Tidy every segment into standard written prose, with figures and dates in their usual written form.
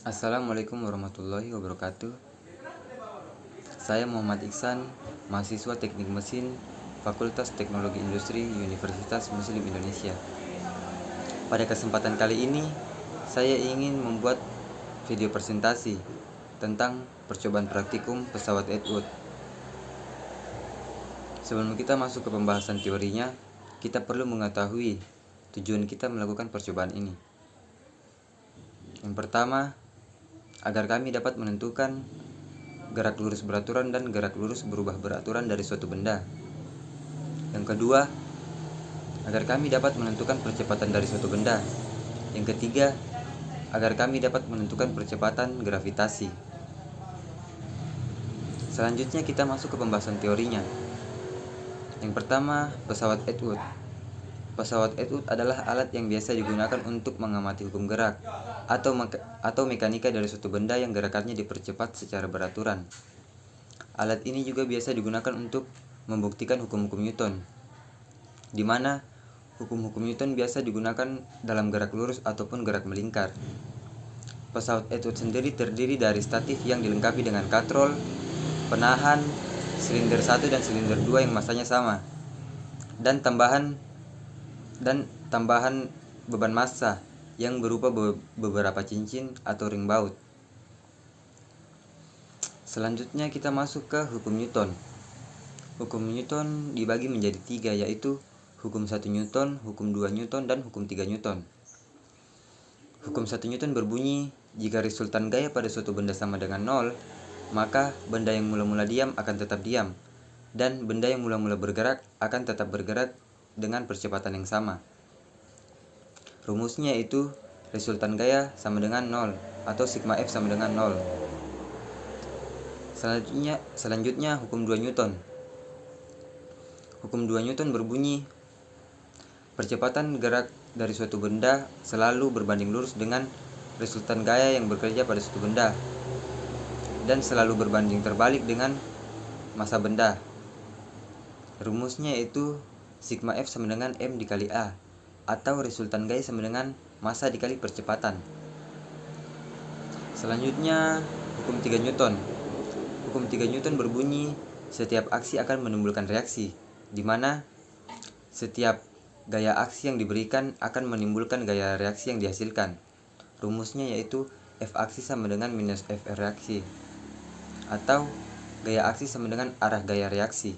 Assalamualaikum warahmatullahi wabarakatuh. Saya Muhammad Iksan, mahasiswa Teknik Mesin, Fakultas Teknologi Industri, Universitas Muslim Indonesia. Pada kesempatan kali ini, saya ingin membuat video presentasi tentang percobaan praktikum pesawat Edward. Sebelum kita masuk ke pembahasan teorinya, kita perlu mengetahui tujuan kita melakukan percobaan ini. Yang pertama, agar kami dapat menentukan gerak lurus beraturan dan gerak lurus berubah beraturan dari suatu benda. Yang kedua, agar kami dapat menentukan percepatan dari suatu benda. Yang ketiga, agar kami dapat menentukan percepatan gravitasi. Selanjutnya kita masuk ke pembahasan teorinya. Yang pertama, pesawat Edward. Pesawat Edward adalah alat yang biasa digunakan untuk mengamati hukum gerak atau mekanika dari suatu benda yang gerakannya dipercepat secara beraturan. Alat ini juga biasa digunakan untuk membuktikan hukum-hukum Newton, di mana hukum-hukum Newton biasa digunakan dalam gerak lurus ataupun gerak melingkar. Pesawat Edward sendiri terdiri dari statif yang dilengkapi dengan katrol, penahan, silinder 1 dan silinder 2 yang masanya sama, dan tambahan beban massa yang berupa beberapa cincin atau ring baut. Selanjutnya kita masuk ke hukum Newton. Hukum Newton dibagi menjadi 3, yaitu hukum 1 Newton, hukum 2 Newton, dan hukum 3 Newton. Hukum 1 Newton berbunyi, jika resultan gaya pada suatu benda sama dengan 0, maka benda yang mula-mula diam akan tetap diam, dan benda yang mula-mula bergerak akan tetap bergerak dengan percepatan yang sama. Rumusnya yaitu resultan gaya sama dengan 0 atau sigma F sama dengan 0. Selanjutnya hukum 2 Newton. Hukum 2 Newton berbunyi, percepatan gerak dari suatu benda selalu berbanding lurus dengan resultan gaya yang bekerja pada suatu benda, dan selalu berbanding terbalik dengan massa benda. Rumusnya yaitu sigma F sama dengan M dikali A, atau resultan gaya sama dengan massa dikali percepatan. Selanjutnya hukum 3 Newton. Hukum 3 Newton berbunyi, setiap aksi akan menimbulkan reaksi, di mana setiap gaya aksi yang diberikan akan menimbulkan gaya reaksi yang dihasilkan. Rumusnya yaitu F aksi sama dengan minus FR reaksi, atau gaya aksi sama dengan arah gaya reaksi.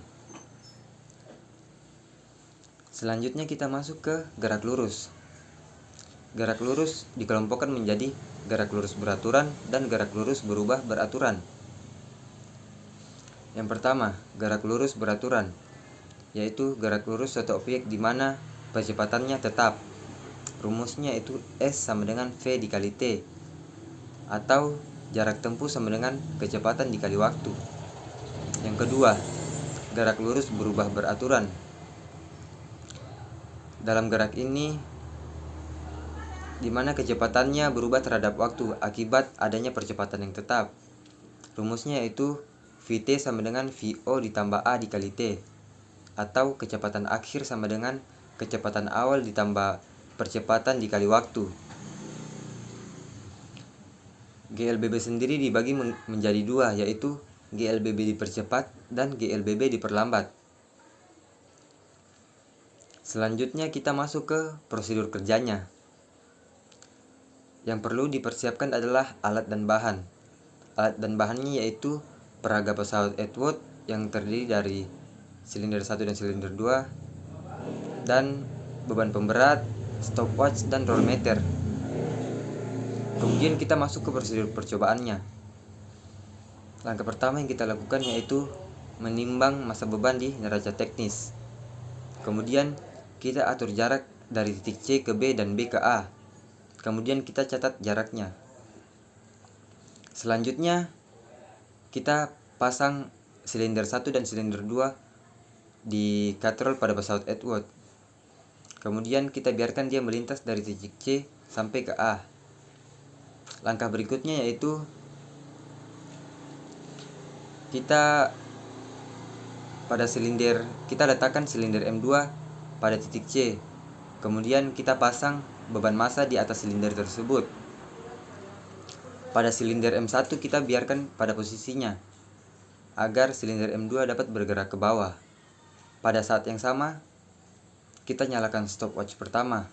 Selanjutnya kita masuk ke gerak lurus. Gerak lurus dikelompokkan menjadi gerak lurus beraturan dan gerak lurus berubah beraturan. Yang pertama, gerak lurus beraturan, yaitu gerak lurus suatu objek di mana percepatannya tetap. Rumusnya itu S sama dengan V dikali T, atau jarak tempuh sama dengan kecepatan dikali waktu. Yang kedua, gerak lurus berubah beraturan. Dalam gerak ini, di mana kecepatannya berubah terhadap waktu akibat adanya percepatan yang tetap. Rumusnya yaitu Vt sama dengan Vo ditambah A dikali T, atau kecepatan akhir sama dengan kecepatan awal ditambah percepatan dikali waktu. GLBB sendiri dibagi menjadi 2, yaitu GLBB dipercepat dan GLBB diperlambat. Selanjutnya kita masuk ke prosedur kerjanya. Yang perlu dipersiapkan adalah alat dan bahan. Alat dan bahannya yaitu peraga pesawat Edward yang terdiri dari silinder 1 dan silinder 2, dan beban pemberat, stopwatch, dan rollmeter. Kemudian kita masuk ke prosedur percobaannya. Langkah pertama yang kita lakukan yaitu menimbang massa beban di neraca teknis. Kemudian kita atur jarak dari titik C ke B dan B ke A. Kemudian kita catat jaraknya. Selanjutnya kita pasang silinder 1 dan silinder 2 di katrol pada pesawat Edward. Kemudian kita biarkan dia melintas dari titik C sampai ke A. Langkah berikutnya yaitu kita letakkan silinder M2 pada titik C. Kemudian kita pasang beban massa di atas silinder tersebut. Pada silinder M1 kita biarkan pada posisinya agar silinder M2 dapat bergerak ke bawah. Pada saat yang sama, kita nyalakan stopwatch pertama.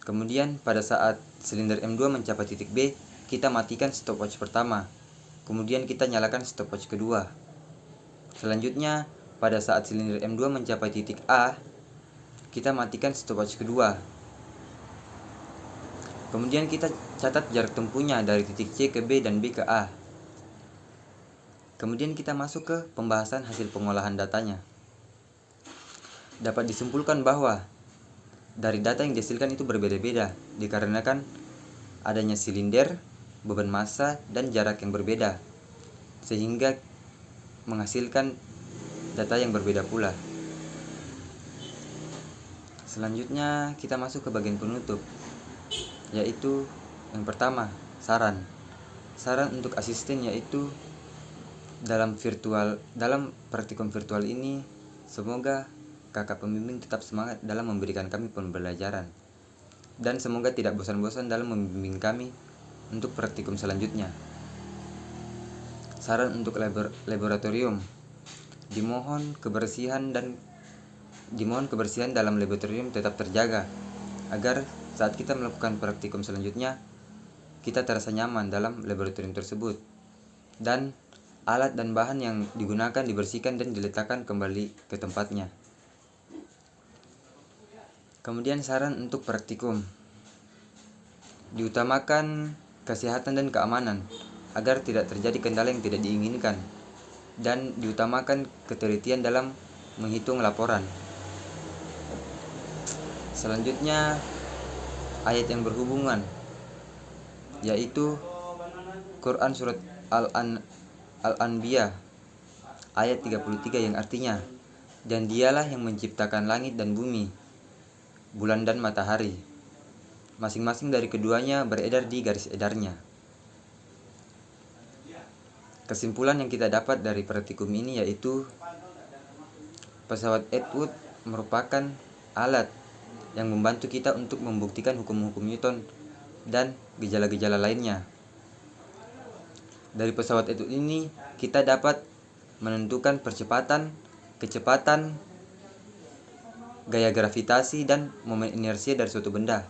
Kemudian pada saat silinder M2 mencapai titik B, kita matikan stopwatch pertama. Kemudian kita nyalakan stopwatch kedua. Selanjutnya, pada saat silinder M2 mencapai titik A, kita matikan stopwatch kedua. Kemudian kita catat jarak tempuhnya dari titik C ke B dan B ke A. Kemudian kita masuk ke pembahasan hasil pengolahan datanya. Dapat disimpulkan bahwa dari data yang dihasilkan itu berbeda-beda dikarenakan adanya silinder, beban massa, dan jarak yang berbeda, sehingga menghasilkan data yang berbeda pula. Selanjutnya kita masuk ke bagian penutup, yaitu yang pertama, saran untuk asisten, yaitu dalam praktikum virtual ini semoga kakak pembimbing tetap semangat dalam memberikan kami pembelajaran, dan semoga tidak bosan-bosan dalam membimbing kami untuk praktikum selanjutnya. Saran untuk laboratorium, dimohon kebersihan dalam laboratorium tetap terjaga agar saat kita melakukan praktikum selanjutnya kita terasa nyaman dalam laboratorium tersebut, dan alat dan bahan yang digunakan dibersihkan dan diletakkan kembali ke tempatnya. Kemudian saran untuk praktikum, diutamakan kesehatan dan keamanan agar tidak terjadi kendala yang tidak diinginkan, dan diutamakan ketelitian dalam menghitung laporan. Selanjutnya, ayat yang berhubungan, yaitu Quran surat Al-Anbiya ayat 33 yang artinya, dan dialah yang menciptakan langit dan bumi, bulan dan matahari. Masing-masing dari keduanya beredar di garis edarnya. Kesimpulan yang kita dapat dari praktikum ini yaitu pesawat Edward merupakan alat yang membantu kita untuk membuktikan hukum-hukum Newton dan gejala-gejala lainnya. Dari pesawat Edward ini kita dapat menentukan percepatan, kecepatan, gaya gravitasi, dan momen inersia dari suatu benda.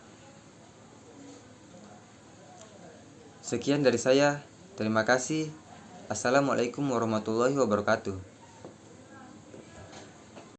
Sekian dari saya. Terima kasih. Assalamualaikum warahmatullahi wabarakatuh.